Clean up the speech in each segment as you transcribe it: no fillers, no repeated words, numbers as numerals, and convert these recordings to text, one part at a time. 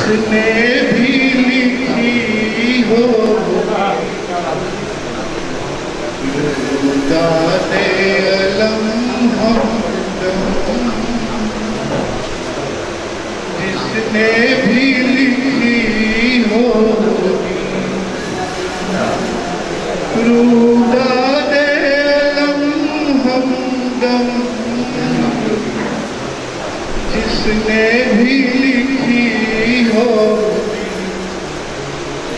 نے بھی لکھی ہو داد علم ہمدم جس نے بھی لکھی ہو روداد علم ہمدم جس نے بھی لکھی ہو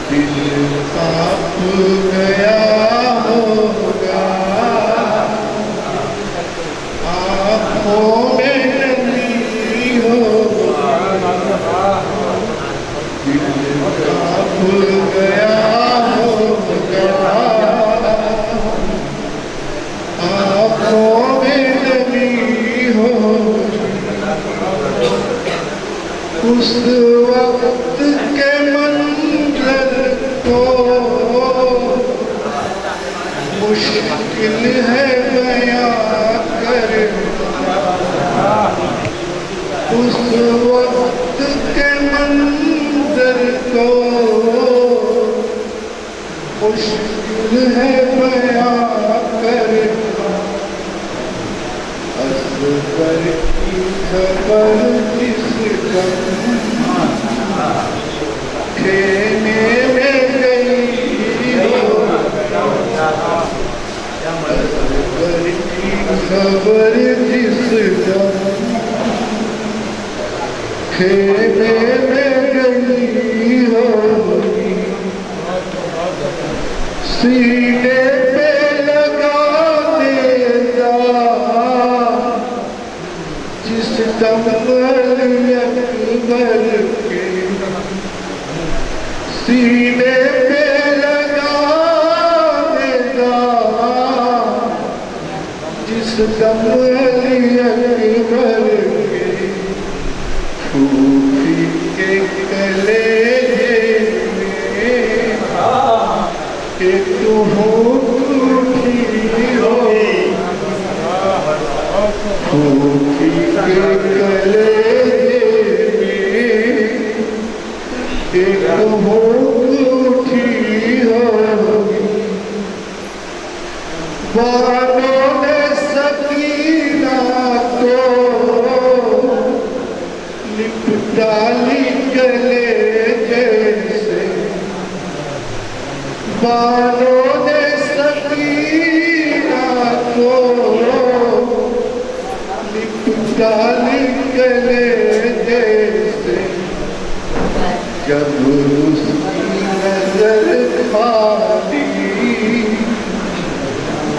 دل کانپ گیا ہوگا آنکھوں میں نمی ہوگا دل کانپ گیا ہوگا آنکھوں میں نمی ہوگا اس وقت کے منظر کو مشکل ہے بیان کرنا اس وقت کے منظر کو مشکل ہے بیان کرنا اصغر کی خبر جس کھینے میں گئی اصغر کی خبر جس کھینے میں گئی ہوگی سینے پہ لگا دیتا جس دم اکبر کے سینے پہ لگا دیتا جس دم اکبر کے پھوپھی کے کلیجے میں ایک ہوٹھی ہو پھوپھی کے کلیجے ایک ہوٹھی ہوگی بانوں نے سکینہ کو لپٹا لی کلیجے سے بانوں نے سکینہ کو لپٹا لی کلیجے سے جب اس کی نظر خالی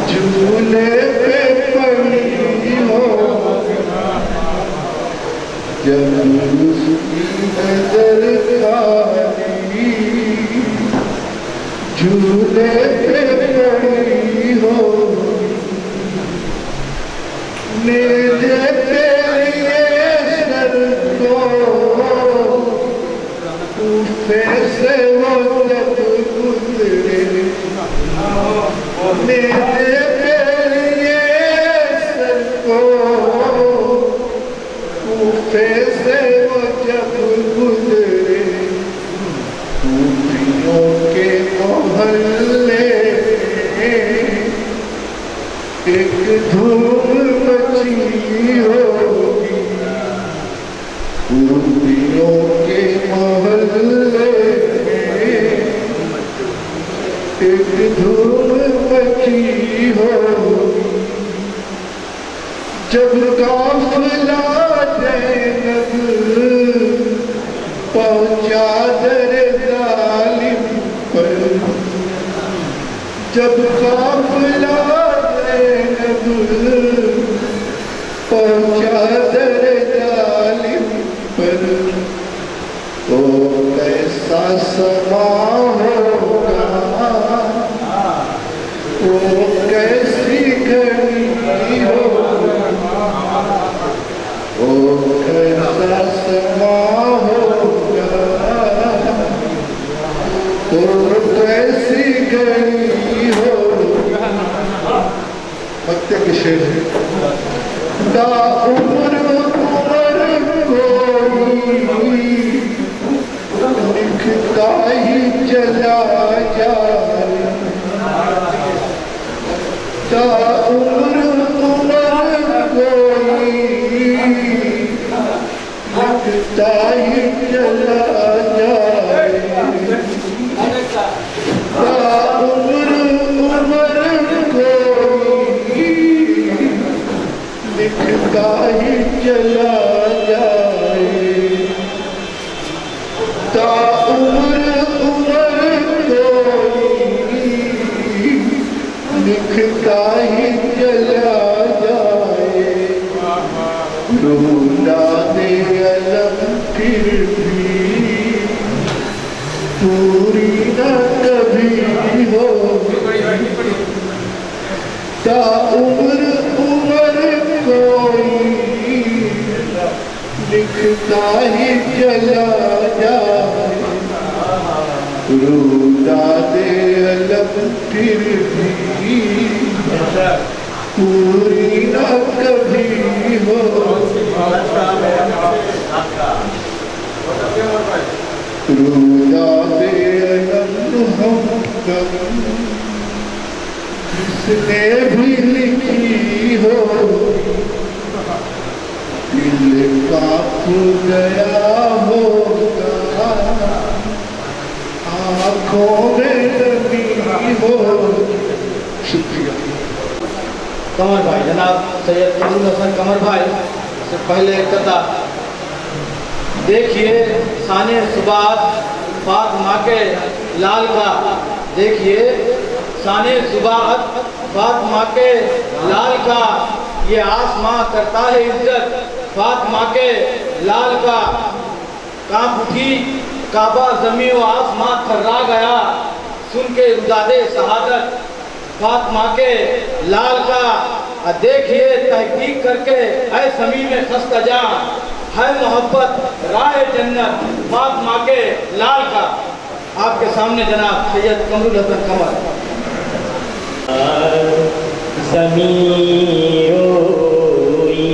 جھولے پہ پڑی ہو جب اس کی نظر خالی جھولے پہ پڑی ہو نیزے پہ لیے سر کو سے وہ جب گزرے میرے پیریے سر کو کوفے سے وہ جب گزرے کوفیوں کے محلے ایک دھوم مچی ہوگی کوفیوں کے محلے ایک دھوم مچی ہوگی جب قافلہ زینب پہنچا در ظالم پر جب قافلہ زینب پہنچا در ظالم پر تو کیسا سما ہوگا وہ کیسی گھڑی ہوگا وہ کیسا سما ہوگا وہ کیسی گھڑی ہوگا مکتے کے شعر ہے دا عمر کوئی چلا جائے تا عمر کوئی لکھتا ہی چلا جائے تا عمر کوئی لکھتا ہی چلا جائے تا عمر کوئی لکھتا ہی چلا جائے رولاد علم پھر بھی پوری نہ کبھی ہو تا عمر کوئی لکھتا ہی چلا جائے رولاد علم پھر بھی پوری نہ کبھی ہو رولاد علم محمد جس نے بھی لکھی ہو دل کاپ گیا ہوگا آنکھوں میں نمی ہو شکریہ قمر بھائی جناب سید قمر حسن قمر بھائی سے پہلے قطع دیکھیے ثانی صباحت فاطمہ کے لال کا دیکھیے ثانی صباحت فاطمہ کے لال کا یہ آسماں کرتا ہے عزت فاطمہ کے لال کا کانپ اٹھی کعبہ زمین و آسماں تھرا گیا سن کے روداد شہادت فاطمہ کے لال کا دیکھیے تحقیق کر کے اے سمیم خستہ جاں ہے محبت راہ جنت فاطمہ کے لال کا آپ کے سامنے جناب سید قمر حسن قمر زمین روئی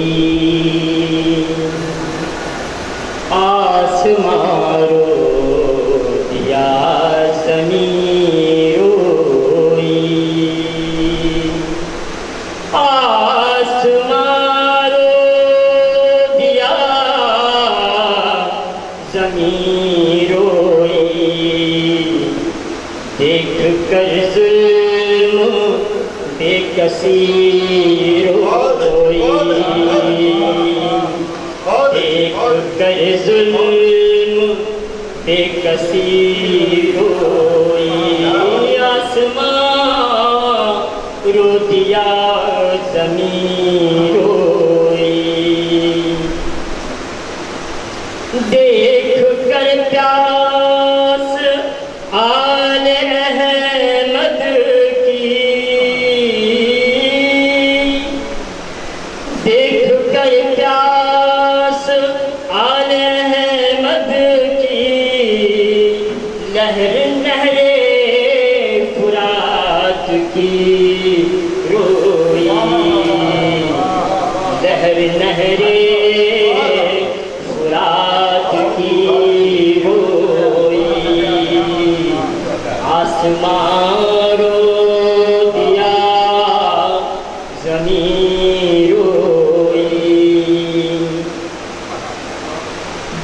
آسمان رو دیا زمین روئی آسمان رو دیا زمین روئی دیکھ کر ظلم بے کسی روئی دیکھ کر ظلم بے کسی روئی آسمان رو دیا زمین روئی دیکھ کر پیاس آل احمد کی دیکھ کر پیاس آل احمد کی لہر نہر فرات کی روئی لہر نہر فرات کی روئی آسمان رو دیا زمین روئی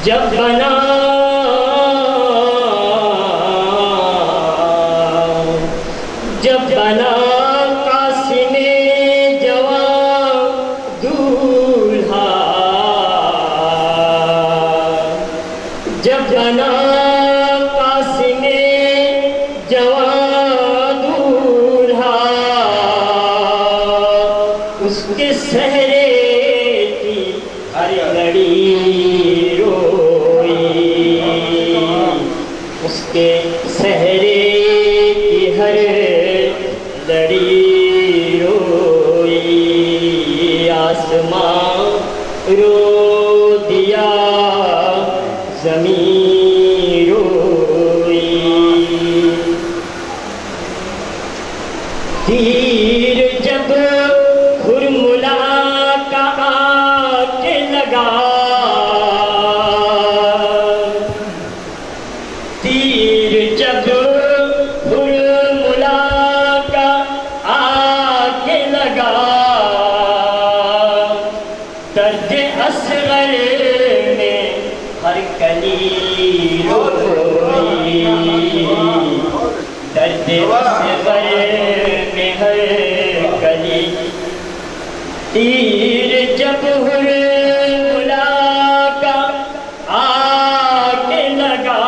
جب بنا قاسم جوان دولہا جب بنا قاسم جوان دولہا اس کے سہرے کی ہر لڑی روئی اس کے سہرے کی ہر لڑی روئی آسمان رو دیا زمین روئی تیر جب خرملا کا آ کے لگا تیر جب روئی درد اصغر میں ہر گلی تیر جب حرملا کا آ کے لگا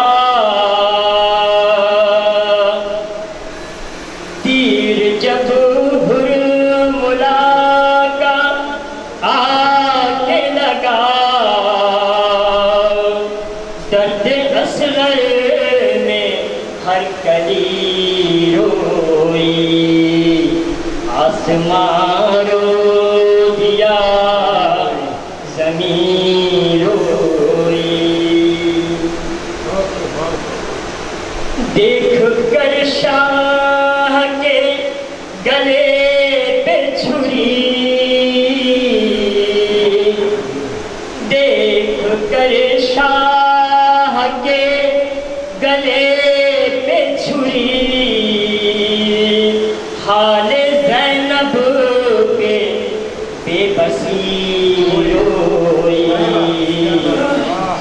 تیر جب حرملا کا آ کے لگا درد اصغر میں ہر کلی روئی آسمان رو دیا زمین روئی دیکھ کر شاہ کے گلے پہ چھری دیکھ کر شاہ کے گلے پہ چھری حال زینب کے بے بسی روئی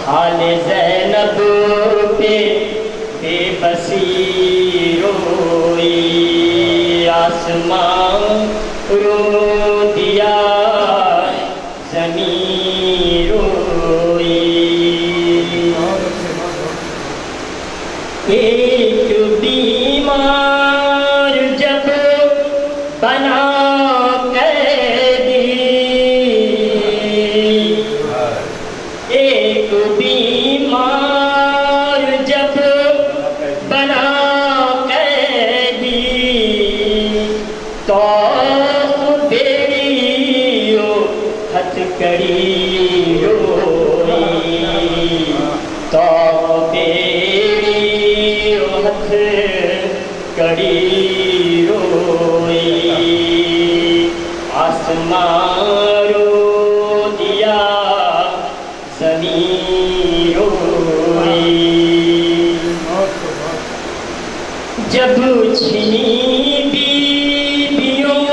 حال زینب پہ بے بسی روئی آسمان رو دیا زمین روئی ایک بیمار جب بنا قیدی ایک بیمار جب بنا قیدی تو بیڑیوں ہتھ کری روئی تو بیڑیوں ہتھ کری روئی آسمان رو دیا زمین روئی جب چھنی بیویوں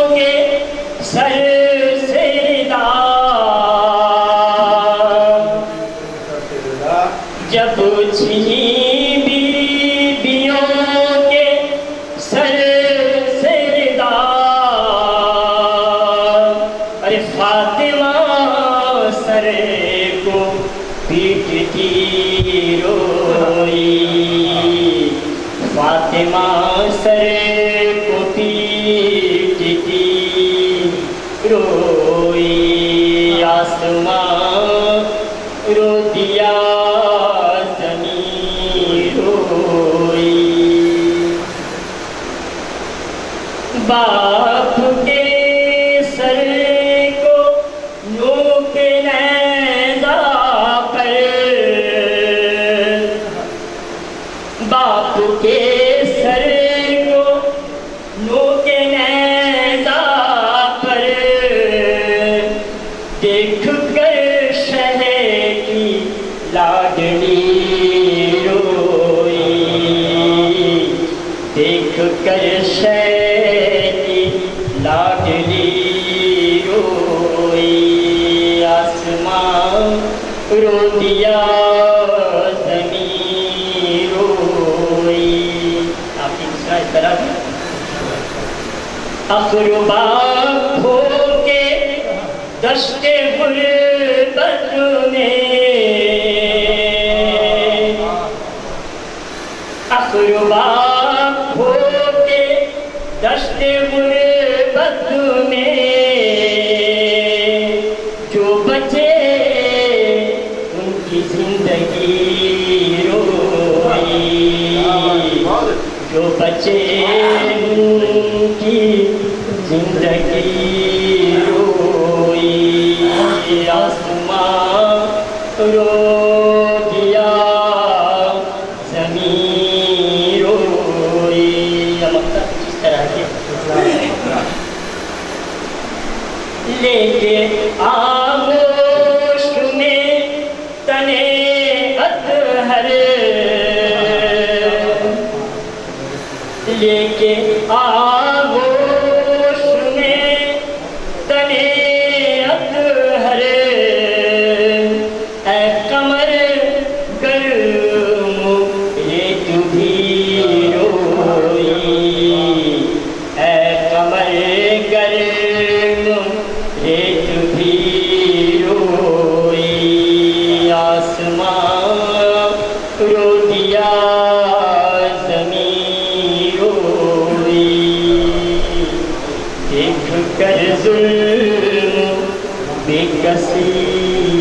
کے سر سے ردا جب چھنی بیویوں کے سر سے ردا ارے فاطمہ سر کو پیٹتی روئی فاطمہ سر کو پیٹتی روئی آسمان رو دیا زمین روئی باپ کے سر کو نوک نیزہ پر باپ کے سر کو نوک نیزہ پر دیکھ کر شہ کی لاڈلی روئی دیکھ کر شہ کی لاڈلی روئی آسمان رو دیا زمین روئی آپ کی دوسرا اس طرح اقربا ہو کے دشت غربت میں اقربا ہو کے دشت غربت میں جو بچے ان کی زندگی روئی جو بچے ان کی زندگی روئی آسمان رو دیا زمین روئی مقصد اس طرح کے لے کے آغوش میں تنے اطہر لے کے آغوش میں تنے اطہر اے قمر گر کر ظلم بے کسی